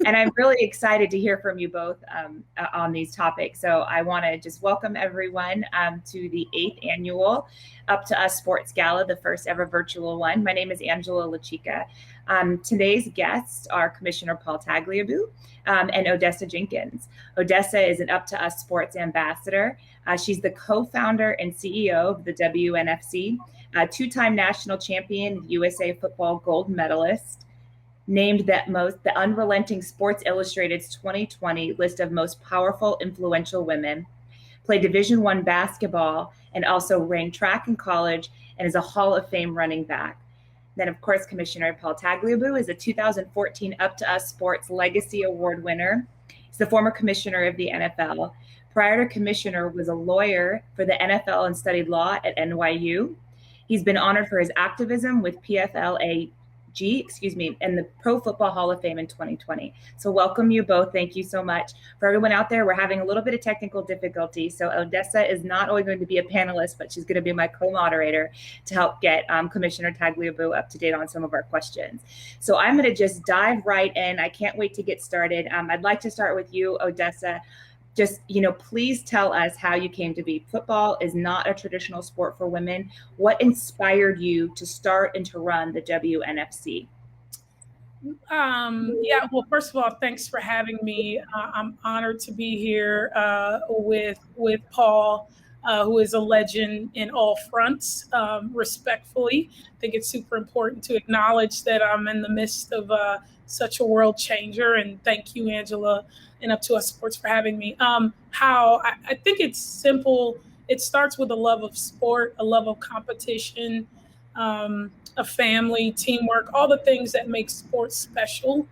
And I'm really excited to hear from you both on these topics. So I want to just welcome everyone to the 8th annual Up2Us Sports Gala, the first ever virtual one. My name is Angela LaChica. Today's guests are Commissioner Paul Tagliabue and Odessa Jenkins. Odessa is an Up2Us Sports ambassador. She's the co-founder and CEO of the WNFC, two-time national champion, USA football gold medalist, named the Unrelenting Sports Illustrated's 2020 list of most powerful, influential women, played Division I basketball, and also ran track in college, and is a Hall of Fame running back. Then, of course, Commissioner Paul Tagliabue is a 2014 Up2Us Sports Legacy Award winner. He's the former commissioner of the NFL. Prior to commissioner, was a lawyer for the NFL and studied law at NYU. He's been honored for his activism with PFLA and the Pro Football Hall of Fame in 2020. So welcome you both. Thank you so much. For everyone out there, we're having a little bit of technical difficulty. So Odessa is not only going to be a panelist, but she's going to be my co-moderator to help get Commissioner Tagliabue up to date on some of our questions. So I'm going to just dive right in. I can't wait to get started. I'd like to start with you, Odessa. Just, please tell us how you came to be. Football is not a traditional sport for women. What inspired you to start and to run the WNFC? Well, first of all, thanks for having me. I'm honored to be here with Paul, who is a legend in all fronts, respectfully. I think it's super important to acknowledge that I'm in the midst of such a world changer. And thank you, Angela, and Up2Us Sports for having me. I think it's simple. It starts with a love of sport, a love of competition, a family, teamwork, all the things that make sports special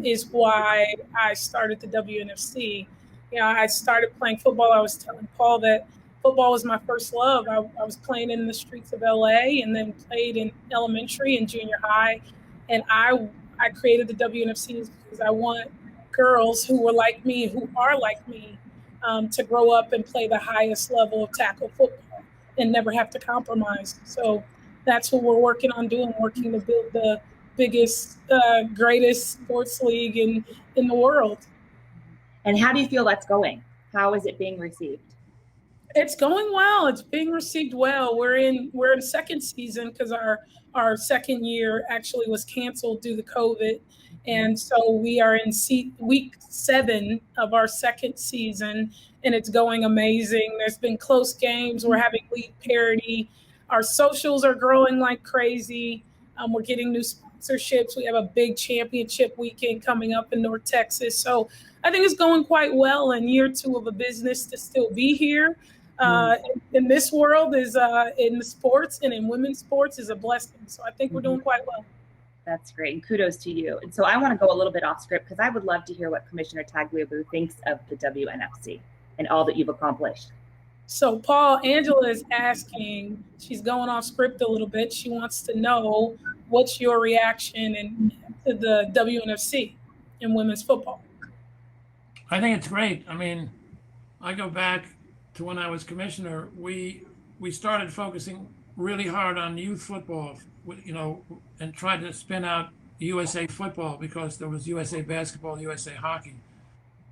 is why I started the WNFC. I started playing football. I was telling Paul that football was my first love. I was playing in the streets of LA and then played in elementary and junior high. And I created the WNFC because I want girls who were like me, who are like me, to grow up and play the highest level of tackle football and never have to compromise. So that's what we're working on doing, working to build the biggest, greatest sports league in the world. And how do you feel that's going? How is it being received? It's going well. It's being received well. We're in second season because our second year actually was canceled due to COVID. And so we are in week 7 of our second season, and it's going amazing. There's been close games. We're having league parity. Our socials are growing like crazy. We're getting new sponsorships. We have a big championship weekend coming up in North Texas. So I think it's going quite well in year 2 of a business to still be here. In this world is in the sports and in women's sports is a blessing. So I think we're doing quite well. That's great. And kudos to you. And so I want to go a little bit off script because I would love to hear what Commissioner Tagliabue thinks of the WNFC and all that you've accomplished. So Paul, Angela is asking, she's going off script a little bit. She wants to know what's your reaction to the WNFC in women's football? I think it's great. I mean, I go back to when I was commissioner. We started focusing really hard on youth football, and tried to spin out USA football because there was USA basketball, USA hockey.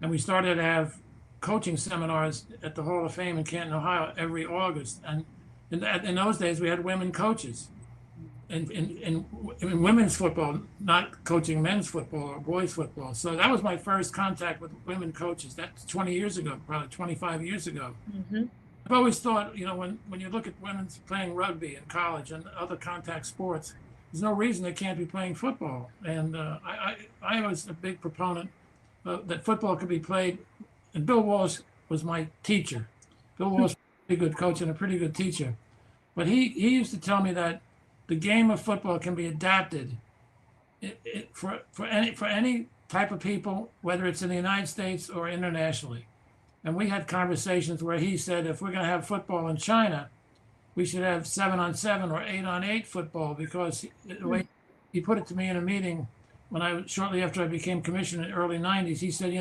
And we started to have coaching seminars at the Hall of Fame in Canton, Ohio every August. And in those days, we had women coaches in women's football, not coaching men's football or boys football. So that was my first contact with women coaches. That's 20 years ago, probably 25 years ago. Mm-hmm. I've always thought, when you look at women playing rugby in college and other contact sports, there's no reason they can't be playing football. And I was a big proponent that football could be played. And Bill Walsh was my teacher. Bill Walsh was a pretty good coach and a pretty good teacher. But he used to tell me that the game of football can be adapted for any type of people, whether it's in the United States or internationally. And we had conversations where he said, if we're going to have football in China, we should have 7-on-7 or 8-on-8 football, because the way he put it to me in a meeting shortly after I became commissioner in the early 90s, he said,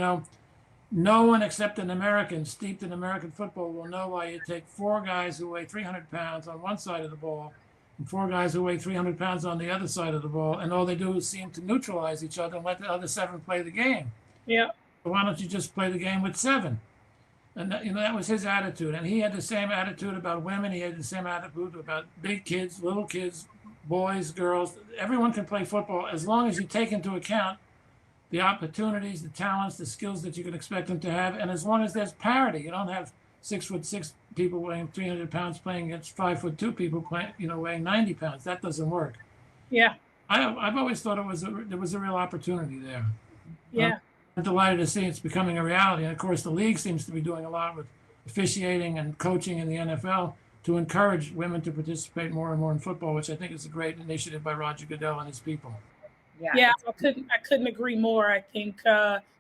no one except an American steeped in American football will know why you take 4 guys who weigh 300 pounds on one side of the ball and 4 guys who weigh 300 pounds on the other side of the ball, and all they do is seem to neutralize each other and let the other 7 play the game. Yeah. So why don't you just play the game with 7? And that, that was his attitude. And he had the same attitude about women. He had the same attitude about big kids, little kids, boys, girls. Everyone can play football as long as you take into account the opportunities, the talents, the skills that you can expect them to have, and as long as there's parity. You don't have 6'6" people weighing 300 pounds playing against 5'2" people playing, weighing 90 pounds. That doesn't work. Yeah. I've always thought there was a real opportunity there. Yeah. I'm delighted to see it's becoming a reality. And of course, the league seems to be doing a lot with officiating and coaching in the NFL to encourage women to participate more and more in football, which I think is a great initiative by Roger Goodell and his people. Yeah, I couldn't agree more. I think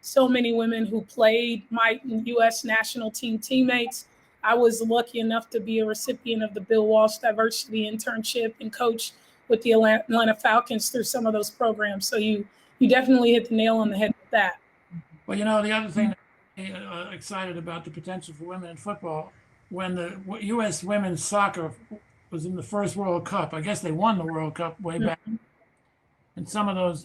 so many women who played, my U.S. national team teammates. I was lucky enough to be a recipient of the Bill Walsh Diversity Internship and coach with the Atlanta Falcons through some of those programs. So you definitely hit the nail on the head with that. Well, the other thing I'm excited about the potential for women in football, when the U.S. women's soccer was in the first World Cup, I guess they won the World Cup way back. And some of those,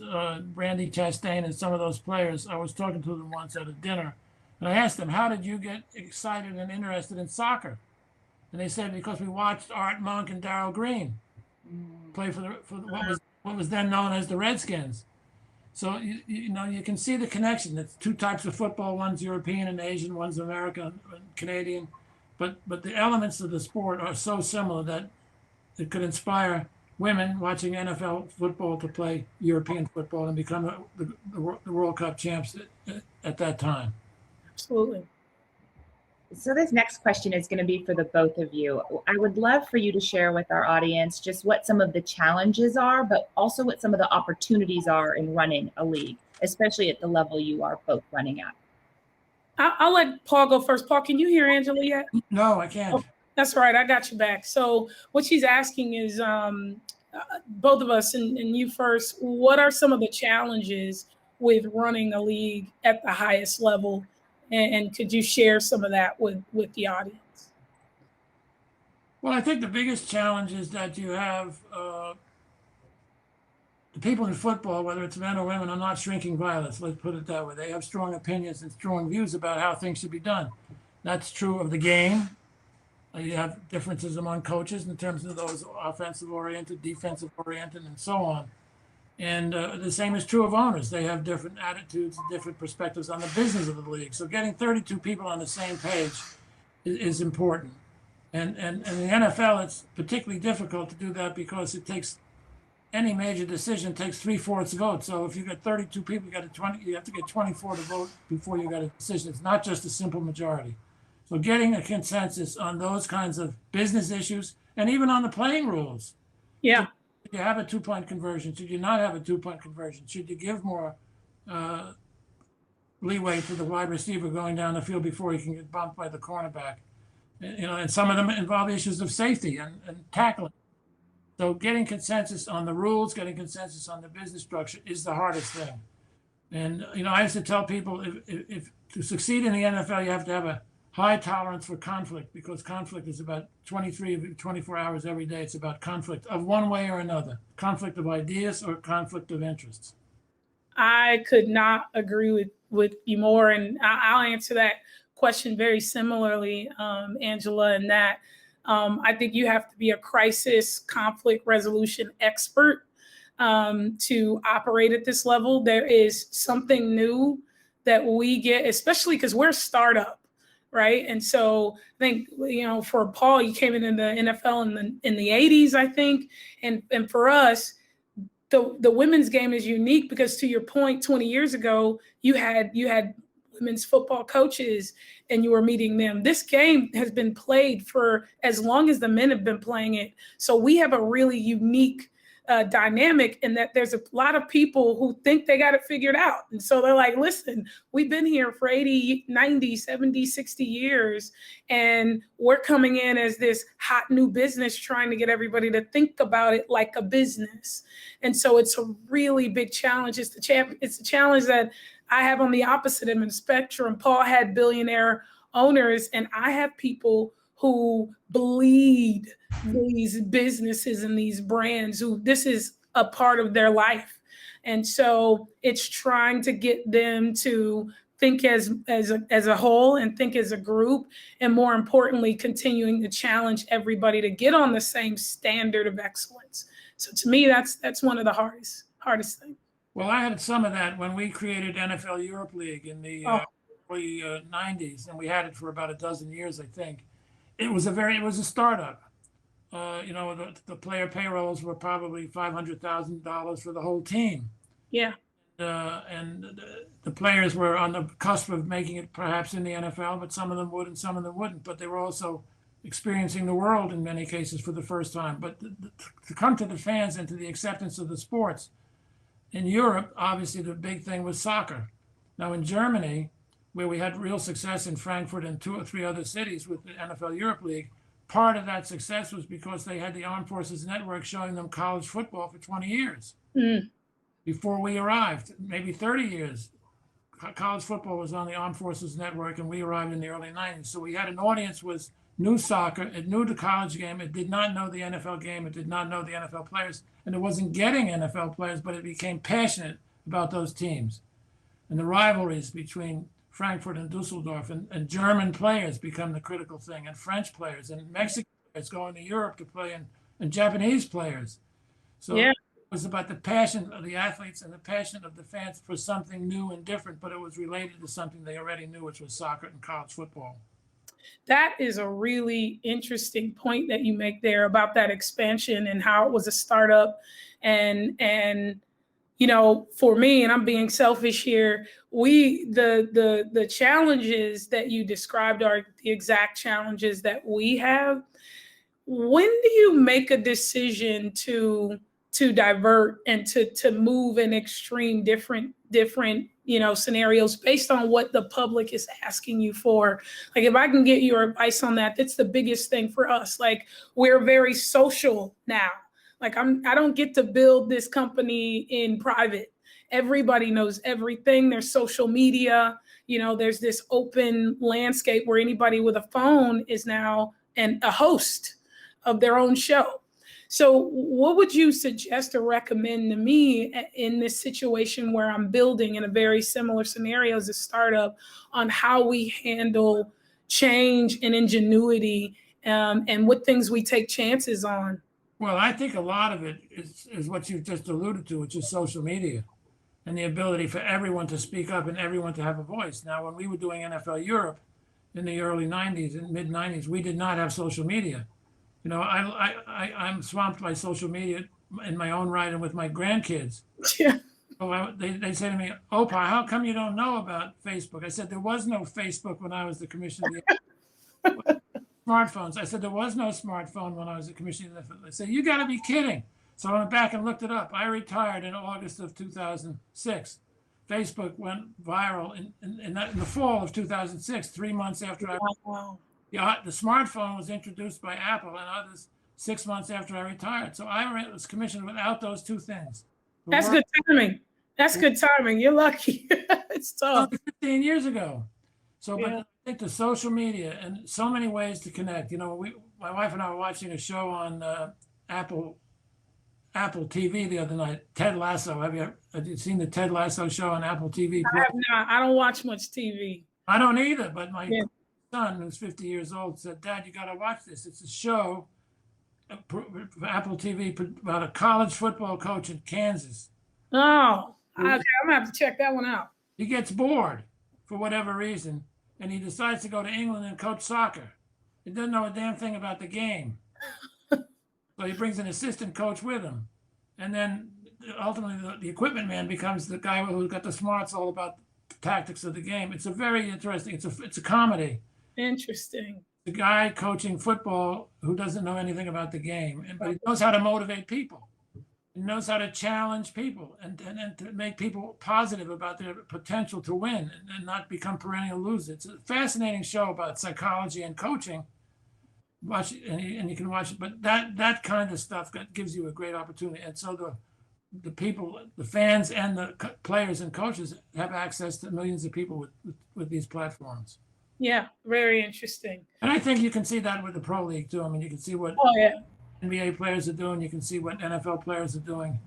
Brandy Chastain and some of those players, I was talking to them once at a dinner, and I asked them, how did you get excited and interested in soccer? And they said, because we watched Art Monk and Darryl Green play for what was then known as the Redskins. So, you can see the connection. It's 2 types of football. One's European and Asian, one's American and Canadian. But the elements of the sport are so similar that it could inspire women watching NFL football to play European football and become the World Cup champs at that time. Absolutely. So this next question is going to be for the both of you. I would love for you to share with our audience just what some of the challenges are, but also what some of the opportunities are in running a league, especially at the level you are both running at. I'll let Paul go first. Paul, can you hear Angela yet? No, I can't. Oh, that's right. I got you back. So what she's asking is both of us and you first, what are some of the challenges with running a league at the highest level? And could you share some of that with the audience? Well, I think the biggest challenge is that you have the people in football, whether it's men or women, are not shrinking violets. Let's put it that way. They have strong opinions and strong views about how things should be done. That's true of the game. You have differences among coaches in terms of those offensive-oriented, defensive-oriented, and so on. And the same is true of owners. They have different attitudes and different perspectives on the business of the league. So getting 32 people on the same page is important. And in the NFL, it's particularly difficult to do that because it takes any major decision takes 3/4 vote. So if you get 32 people, you have to get 24 to vote before you get a decision. It's not just a simple majority. So getting a consensus on those kinds of business issues and even on the playing rules. Yeah. Should you have a 2-point conversion? Should you not have a 2-point conversion? Should you give more leeway to the wide receiver going down the field before he can get bumped by the cornerback? And some of them involve issues of safety and tackling. So getting consensus on the rules, getting consensus on the business structure is the hardest thing. And, I used to tell people if to succeed in the NFL, you have to have a high tolerance for conflict, because conflict is about 24 hours every day. It's about conflict of one way or another, conflict of ideas or conflict of interests. I could not agree with you more. And I'll answer that question very similarly, Angela, in that I think you have to be a crisis conflict resolution expert to operate at this level. There is something new that we get, especially because we're a startup. Right. And so I think, for Paul, you came in the NFL in the 80s, I think. And for us, the women's game is unique because, to your point, 20 years ago, you had women's football coaches and you were meeting them. This game has been played for as long as the men have been playing it. So we have a really unique dynamic in that there's a lot of people who think they got it figured out. And so they're like, listen, we've been here for 80, 90, 70, 60 years, and we're coming in as this hot new business trying to get everybody to think about it like a business. And so it's a really big challenge. It's a challenge that I have on the opposite end of the spectrum. Paul had billionaire owners, and I have people who bleed these businesses and these brands, who this is a part of their life. And so it's trying to get them to think as a whole and think as a group, and more importantly, continuing to challenge everybody to get on the same standard of excellence. So to me, that's one of the hardest things. Well, I had some of that when we created NFL Europe League in the early 90s, and we had it for about a dozen years, I think. It was a startup. The player payrolls were probably $500,000 for the whole team. Yeah. And the players were on the cusp of making it perhaps in the NFL, but some of them would and some of them wouldn't. But they were also experiencing the world in many cases for the first time. But to come to the fans and to the acceptance of the sports, in Europe, obviously the big thing was soccer. Now in Germany, where we had real success in Frankfurt and 2 or 3 other cities with the NFL Europe League, part of that success was because they had the Armed Forces Network showing them college football for 20 years. Before we arrived, maybe 30 years. College football was on the Armed Forces Network, and we arrived in the early 90s. So we had an audience was knew soccer, it knew the college game, it did not know the NFL game, it did not know the NFL players, and it wasn't getting NFL players, but it became passionate about those teams. And the rivalries between Frankfurt and Dusseldorf and German players become the critical thing, and French players, and Mexican players going to Europe to play, and Japanese players. So yeah. It was about the passion of the athletes and the passion of the fans for something new and different, but it was related to something they already knew, which was soccer and college football. That is a really interesting point that you make there about that expansion and how it was a startup. And for me, and I'm being selfish here, the challenges that you described are the exact challenges that we have. When do you make a decision to divert and to move in extreme different scenarios based on what the public is asking you for? Like, if I can get your advice on that, that's the biggest thing for us. Like, we're very social now. Like, I don't get to build this company in private. Everybody knows everything. There's social media, there's this open landscape where anybody with a phone is now a host of their own show. So what would you suggest or recommend to me in this situation where I'm building in a very similar scenario as a startup on how we handle change and ingenuity and what things we take chances on? Well, I think a lot of it is what you just alluded to, which is social media and the ability for everyone to speak up and everyone to have a voice. Now, when we were doing NFL Europe in the early 90s and mid 90s, we did not have social media. I'm swamped by social media in my own right and with my grandkids. Yeah. So they say to me, "Opa, how come you don't know about Facebook?" I said, "There was no Facebook when I was the commissioner." Smartphones. I said, "There was no smartphone when I was the commissioner." They said, "You got to be kidding." So I went back and looked it up. I retired in August of 2006. Facebook went viral in the fall of 2006, 3 months after I. Wow. The smartphone was introduced by Apple and others 6 months after I retired. So I was commissioned without those two things. That's good timing. That's good timing. You're lucky. It's tough. 15 years ago. So, but I think the social media and so many ways to connect. My wife and I were watching a show on Apple TV the other night, Ted Lasso. Have you seen the Ted Lasso show on Apple TV? I have not. I don't watch much TV. I don't either, but my son, who's 50 years old, said, "Dad, you got to watch this. It's a show for Apple TV about a college football coach in Kansas." Oh, okay. I'm going to have to check that one out. He gets bored for whatever reason, and he decides to go to England and coach soccer. He doesn't know a damn thing about the game. So he brings an assistant coach with him. And then ultimately the equipment man becomes the guy who's got the smarts all about the tactics of the game. It's a very interesting, it's a comedy. Interesting. The guy coaching football who doesn't know anything about the game, but he knows how to motivate people. He knows how to challenge people and to make people positive about their potential to win and not become perennial losers. It's a fascinating show about psychology and coaching. Watch it, and you can watch it, but that kind of stuff gives you a great opportunity. And so the people, the fans and the players and coaches have access to millions of people with these platforms. Yeah, very interesting. And I think you can see that with the pro league too. I mean, you can see what NBA players are doing. You can see what NFL players are doing.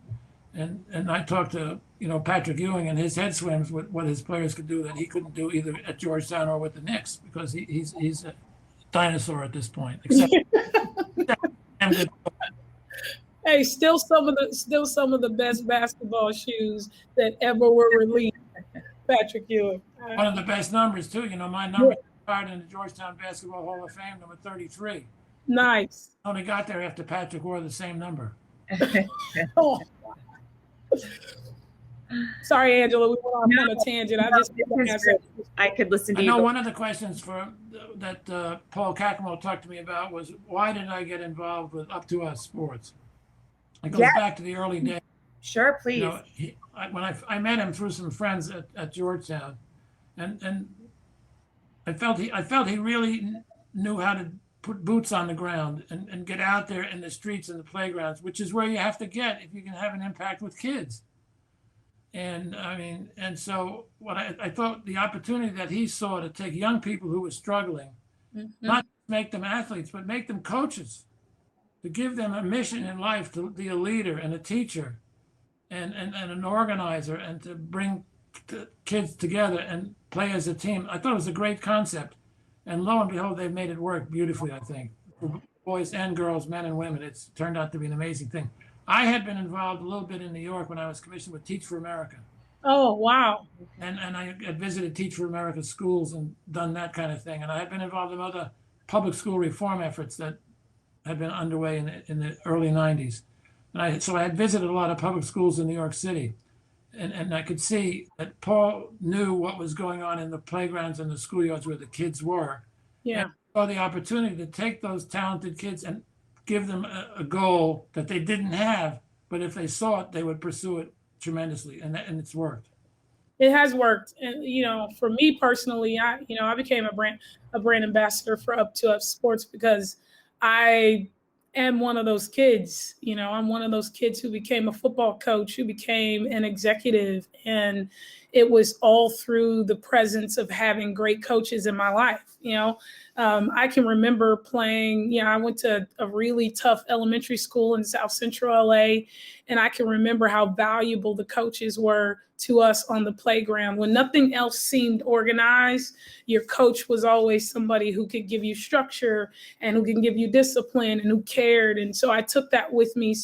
And I talked to, Patrick Ewing, and his head swims with what his players could do that he couldn't do either at Georgetown or with the Knicks, because he's a dinosaur at this point. Except hey, still some of the best basketball shoes that ever were released. Patrick Ewing. One of the best numbers too. My number started in the Georgetown Basketball Hall of Fame, number 33. Nice. I only got there after Patrick wore the same number. Oh. Sorry, Angela, we went off on a tangent. I could listen to you. I know one of the questions that Paul Caccamo talked to me about was, why did I get involved with Up2Us Sports? It goes back to the early days. Sure, please. When I met him through some friends at Georgetown, and I felt he really knew how to put boots on the ground and get out there in the streets and the playgrounds, which is where you have to get if you can have an impact with kids. And so what I thought the opportunity that he saw to take young people who were struggling, not make them athletes, but make them coaches, to give them a mission in life, to be a leader and a teacher and an organizer, and to bring kids together and play as a team. I thought it was a great concept. And lo and behold, they've made it work beautifully, I think, for boys and girls, men and women. It's turned out to be an amazing thing. I had been involved a little bit in New York when I was commissioned with Teach for America. Oh, wow. And I had visited Teach for America schools and done that kind of thing. And I had been involved in other public school reform efforts that had been underway in the early 90s. And so I had visited a lot of public schools in New York City. And I could see that Paul knew what was going on in the playgrounds and the schoolyards where the kids were. Yeah. And saw the opportunity to take those talented kids and give them a goal that they didn't have, but if they saw it, they would pursue it tremendously, and it's worked. It has worked, and for me personally, I became a brand ambassador for Up2Us Sports because I am one of those kids. I'm one of those kids who became a football coach, who became an executive, and it was all through the presence of having great coaches in my life. I can remember playing, I went to a really tough elementary school in South Central LA, and I can remember how valuable the coaches were to us on the playground. When nothing else seemed organized, your coach was always somebody who could give you structure and who can give you discipline and who cared. And so I took that with me.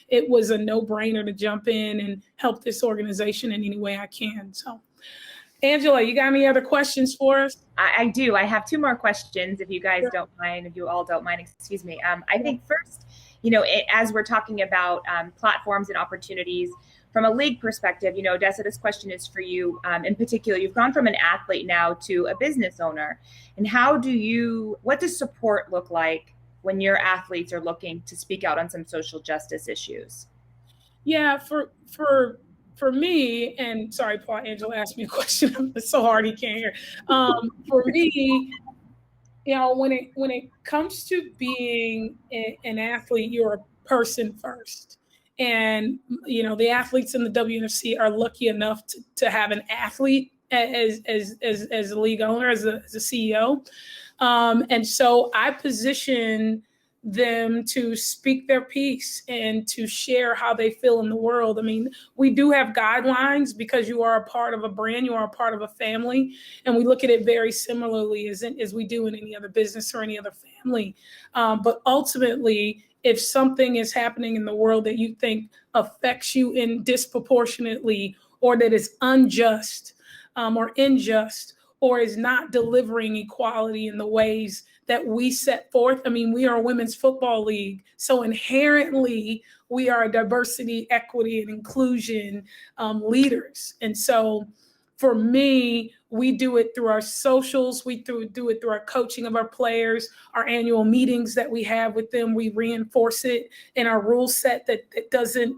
It was a no-brainer to jump in and help this organization in any way I can. So, Angela, you got any other questions for us? I do. I have two more questions, if you guys don't mind, if you all don't mind, excuse me. I think first, as we're talking about platforms and opportunities from a league perspective, Odessa, this question is for you in particular. You've gone from an athlete now to a business owner. And what does support look like when your athletes are looking to speak out on some social justice issues? Yeah, for me, and sorry, Paul, Angela asked me a question. It's so hard he can't hear. For me, when it comes to being an athlete, you're a person first. And, the athletes in the WNFC are lucky enough to have an athlete as a league owner, as a CEO. And so I position them to speak their piece and to share how they feel in the world. I mean, we do have guidelines because you are a part of a brand, you are a part of a family, and we look at it very similarly as we do in any other business or any other family. But ultimately, if something is happening in the world that you think affects you disproportionately, or that is unjust or unjust, or is not delivering equality in the ways that we set forth. I mean, we are a women's football league, so inherently we are a diversity, equity, and inclusion leaders. And so for me, we do it through our socials. We do it through our coaching of our players, our annual meetings that we have with them. We reinforce it in our rule set that doesn't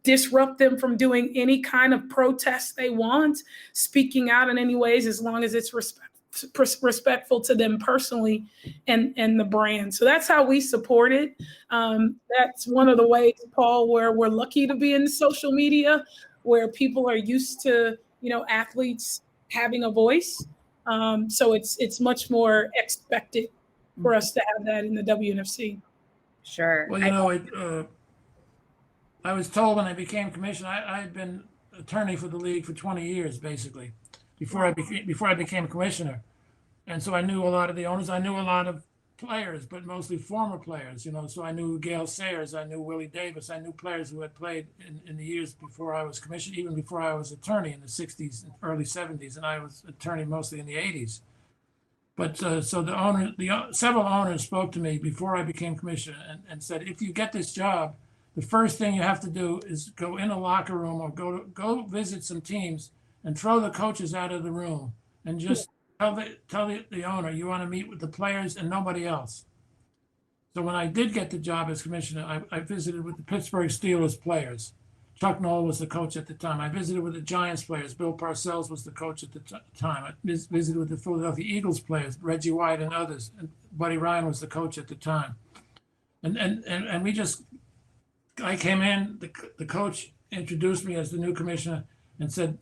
disrupt them from doing any kind of protest they want, speaking out in any ways, as long as it's respectful to them personally and the brand. So that's how we support it. That's one of the ways, Paul, where we're lucky to be in social media, where people are used to, athletes having a voice. So it's much more expected for us to have that in the WNFC. Sure. Well, I was told when I became commissioner, I had been attorney for the league for 20 years, basically, before I became commissioner. And so I knew a lot of the owners. I knew a lot of players, but mostly former players, So I knew Gail Sayers, I knew Willie Davis, I knew players who had played in the years before I was commissioner, even before I was attorney in the 60s and early 70s, and I was attorney mostly in the 80s. But so several owners spoke to me before I became commissioner and said, if you get this job, the first thing you have to do is go in a locker room or go visit some teams and throw the coaches out of the room and just tell the owner you want to meet with the players and nobody else. So when I did get the job as commissioner, I visited with the Pittsburgh Steelers players. Chuck Noll was the coach at the time. I visited with the Giants players. Bill Parcells was the coach at the time. I visited with the Philadelphia Eagles players, Reggie White and others. And Buddy Ryan was the coach at the time. And we just, I came in, the coach introduced me as the new commissioner and said,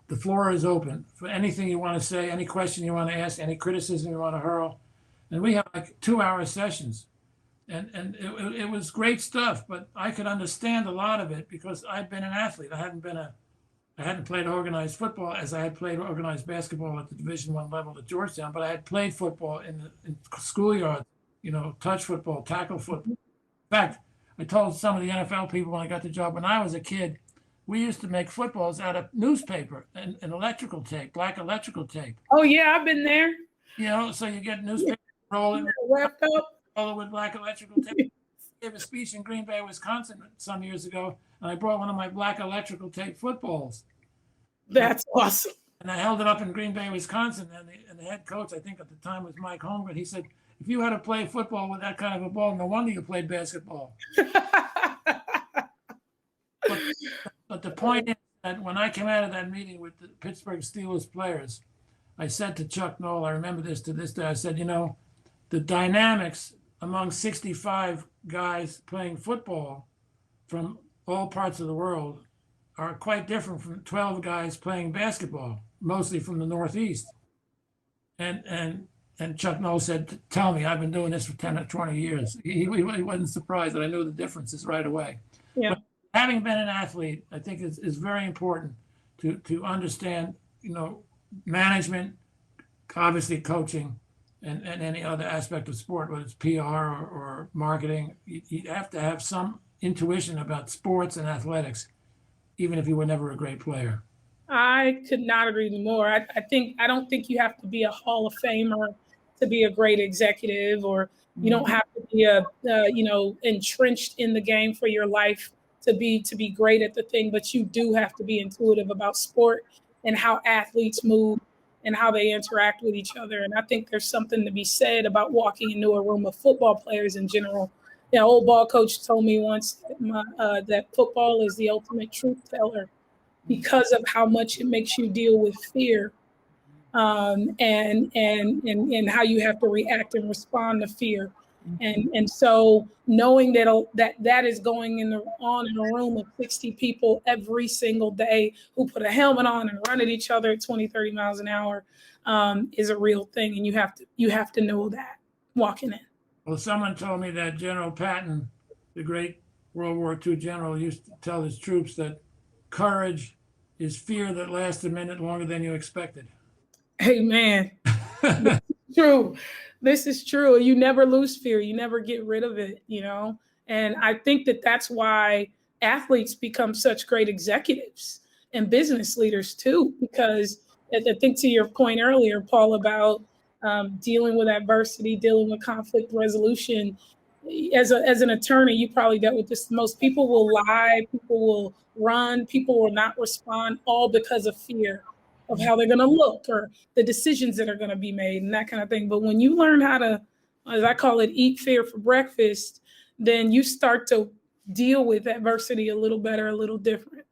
the floor is open for anything you want to say, any question you want to ask, any criticism you want to hurl. And we had like 2-hour sessions. And it was great stuff, but I could understand a lot of it because I'd been an athlete. I hadn't played organized football as I had played organized basketball at the Division I level at Georgetown, but I had played football in schoolyards, touch football, tackle football. In fact, I told some of the NFL people when I got the job, when I was a kid, we used to make footballs out of newspaper and electrical tape, black electrical tape. Oh yeah, I've been there. So you get newspaper rolling, wrapped up with black electrical tape. I gave a speech in Green Bay, Wisconsin some years ago, and I brought one of my black electrical tape footballs. That's awesome. And I held it up in Green Bay, Wisconsin, and the head coach, I think at the time was Mike Holmgren. He said, if you had to play football with that kind of a ball, no wonder you played basketball. But the point is that when I came out of that meeting with the Pittsburgh Steelers players, I said to Chuck Noll, I remember this to this day, I said, the dynamics among 65 guys playing football from all parts of the world are quite different from 12 guys playing basketball, mostly from the Northeast. And Chuck Noll said, tell me, I've been doing this for 10 or 20 years. He wasn't surprised that I knew the differences right away. Yeah. But having been an athlete, I think is very important to understand, management, obviously coaching, and any other aspect of sport, whether it's PR or marketing. You have to have some intuition about sports and athletics, even if you were never a great player. I could not agree more. I don't think you have to be a Hall of Famer to be a great executive, or you don't have to be entrenched in the game for your life to be great at the thing, but you do have to be intuitive about sport and how athletes move and how they interact with each other. And I think there's something to be said about walking into a room of football players in general. Old ball coach told me once that football is the ultimate truth teller because of how much it makes you deal with fear, and how you have to react and respond to fear. And so knowing that is going on in a room of 60 people every single day who put a helmet on and run at each other at 20, 30 miles an hour is a real thing. And you have to know that walking in. Well, someone told me that General Patton, the great World War II general, used to tell his troops that courage is fear that lasts a minute longer than you expected. Hey, man, true. This is true. You never lose fear. You never get rid of it, And I think that's why athletes become such great executives and business leaders too, because I think to your point earlier, Paul, about dealing with adversity, dealing with conflict resolution. As an attorney, you probably dealt with this the most. People will lie, people will run, people will not respond, all because of fear of how they're going to look or the decisions that are going to be made and that kind of thing. But when you learn how to, as I call it, eat fear for breakfast, then you start to deal with adversity a little better, a little different.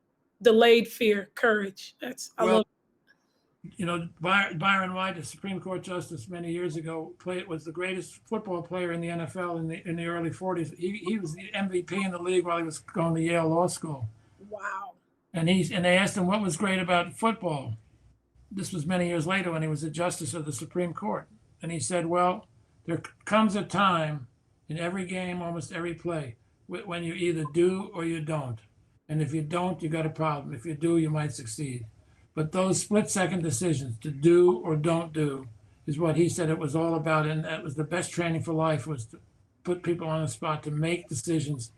Delayed fear, courage. I love it. Byron White, the Supreme Court Justice many years ago, was the greatest football player in the NFL in the early 40s. He was the MVP in the league while he was going to Yale Law School. Wow. And they asked him what was great about football. this was many years later when he was a justice of the Supreme Court. And he said, well, there comes a time in every game, almost every play, when you either do or you don't. And if you don't, you got a problem. If you do, you might succeed. But those split-second decisions to do or don't do is what he said it was all about. And that was the best training for life, was to put people on the spot to make decisions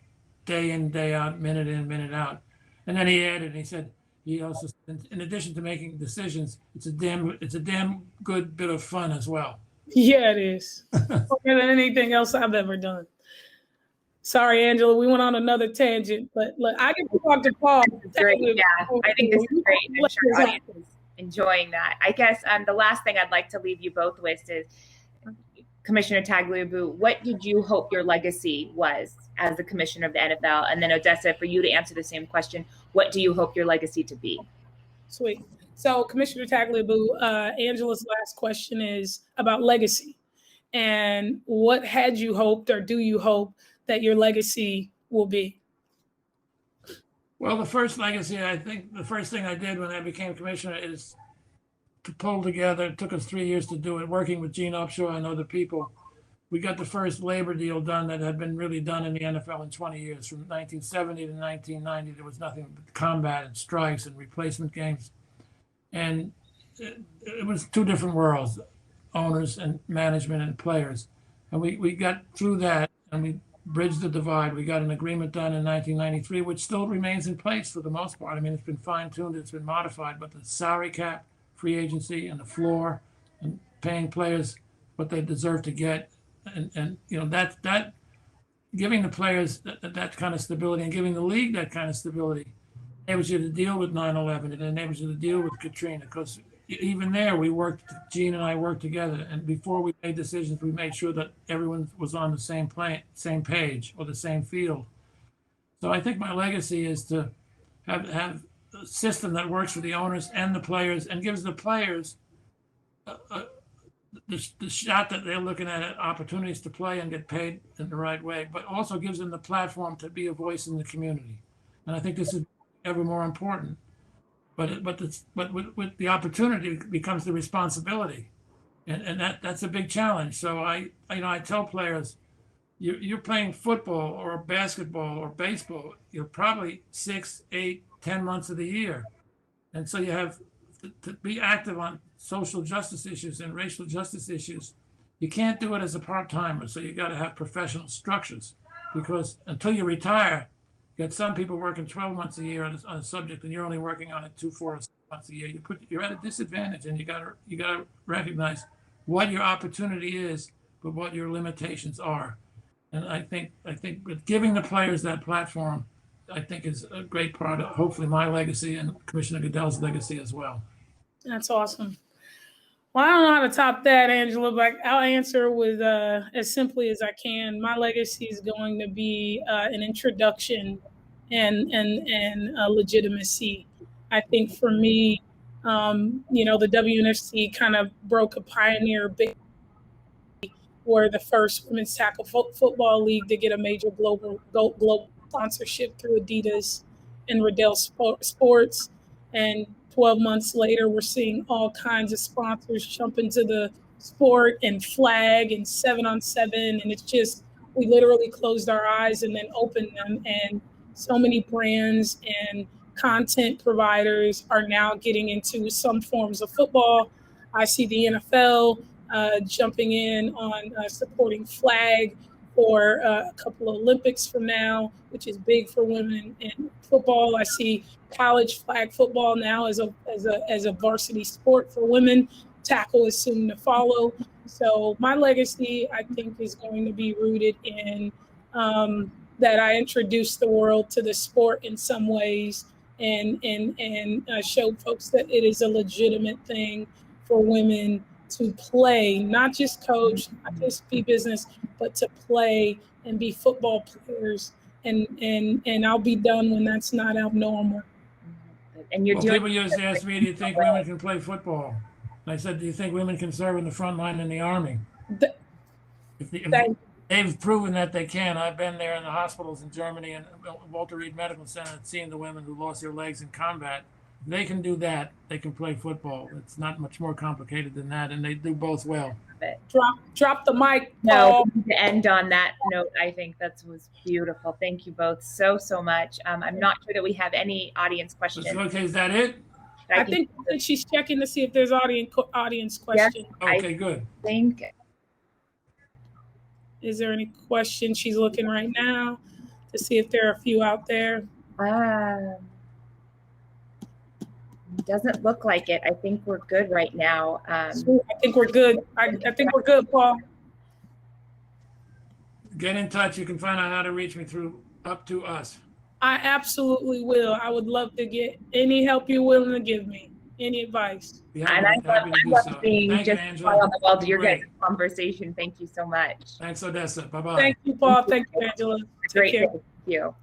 day in, day out, minute in, minute out. And then he added, he said, he also, in addition to making decisions, it's a damn good bit of fun as well. Yeah, it is. Better than anything else I've ever done. Sorry, Angela, we went on another tangent, but look, I get to talk to Paul. Great. Yeah, I think this is great. I'm sure the audience is enjoying that. I guess the last thing I'd like to leave you both with is, Commissioner Tagliabue, what did you hope your legacy was as the commissioner of the NFL? And then Odessa, for you to answer the same question, what do you hope your legacy to be? Sweet. So Commissioner Tagliabue, Angela's last question is about legacy. And what had you hoped, or do you hope, that your legacy will be? Well, the first legacy, I think the first thing I did when I became commissioner is to pull together. It took us 3 years to do it, working with Gene Upshaw and other people. We got the first labor deal done that had been really done in the NFL in 20 years. From 1970 to 1990, there was nothing but combat and strikes and replacement games. And it was two different worlds, owners and management and players. And we got through that, and we bridged the divide. We got an agreement done in 1993, which still remains in place for the most part. I mean, it's been fine-tuned, it's been modified, but the salary cap, free agency, and the floor, and paying players what they deserve to get, and you know, that giving the players that kind of stability, and giving the league that kind of stability, enables you to deal with 9/11. It enables you to deal with Katrina, because even there, Gene and I worked together, and before we made decisions, we made sure that everyone was on the same page, or the same field. So I think my legacy is to have a system that works for the owners and the players, and gives the players the shot that they're looking at opportunities to play and get paid in the right way, but also gives them the platform to be a voice in the community. And I think this is ever more important. But with the opportunity becomes the responsibility, and that's a big challenge. So I tell players, you're playing football or basketball or baseball, you're probably 6, 8, 10 months of the year, and so you have to be active on social justice issues and racial justice issues. You can't do it as a part-timer, so you got to have professional structures, because until you retire, you got some people working 12 months a year on a subject, and you're only working on it 2, 4 months a year. You're at a disadvantage, and you gotta recognize what your opportunity is, but what your limitations are. And I think with giving the players that platform, I think is a great part of hopefully my legacy and Commissioner Goodell's legacy as well. That's awesome. Well, I don't know how to top that, Angela, but I'll answer with as simply as I can. My legacy is going to be an introduction and legitimacy. I think for me, the WNFC kind of broke a pioneer big. We're the first women's tackle football league to get a major global sponsorship through Adidas and Riddell Sports, and 12 months later, we're seeing all kinds of sponsors jump into the sport, and flag and 7-on-7. And it's just, we literally closed our eyes and then opened them. And so many brands and content providers are now getting into some forms of football. I see the NFL jumping in on supporting flag for a couple of Olympics from now, which is big for women in football. I see college flag football now as a varsity sport for women. Tackle is soon to follow. So my legacy, I think, is going to be rooted in that I introduced the world to the sport in some ways, and showed folks that it is a legitimate thing for women to play, not just coach, not just be business, but to play and be football players. And I'll be done when that's not abnormal. And people used to ask me, do you think women can play football? And I said, do you think women can serve in the front line in the Army? They've proven that they can. I've been there in the hospitals in Germany and Walter Reed Medical Center and seen the women who lost their legs in combat. they can do that. They can play football. It's not much more complicated than that, and they do both well. Drop the mic, No, Paul. to end on that note, I think that was beautiful. Thank you both so much. I'm not sure that we have any audience questions. Okay, is that it? I think she's checking to see if there's audience questions. Okay, good. Is there any questions? She's looking right now to see if there are a few out there. Doesn't look like it. I think we're good right now. I think we're good. I think we're good, Paul. Get in touch. You can find out how to reach me through Up2Us. I absolutely will. I would love to get any help you're willing to give me, any advice. And I love being just Angela. On the wall to your guys' conversation. Thank you so much. Thanks, Odessa. Bye-bye. Thank you, Paul. Thank you, Angela. Great. Thank you.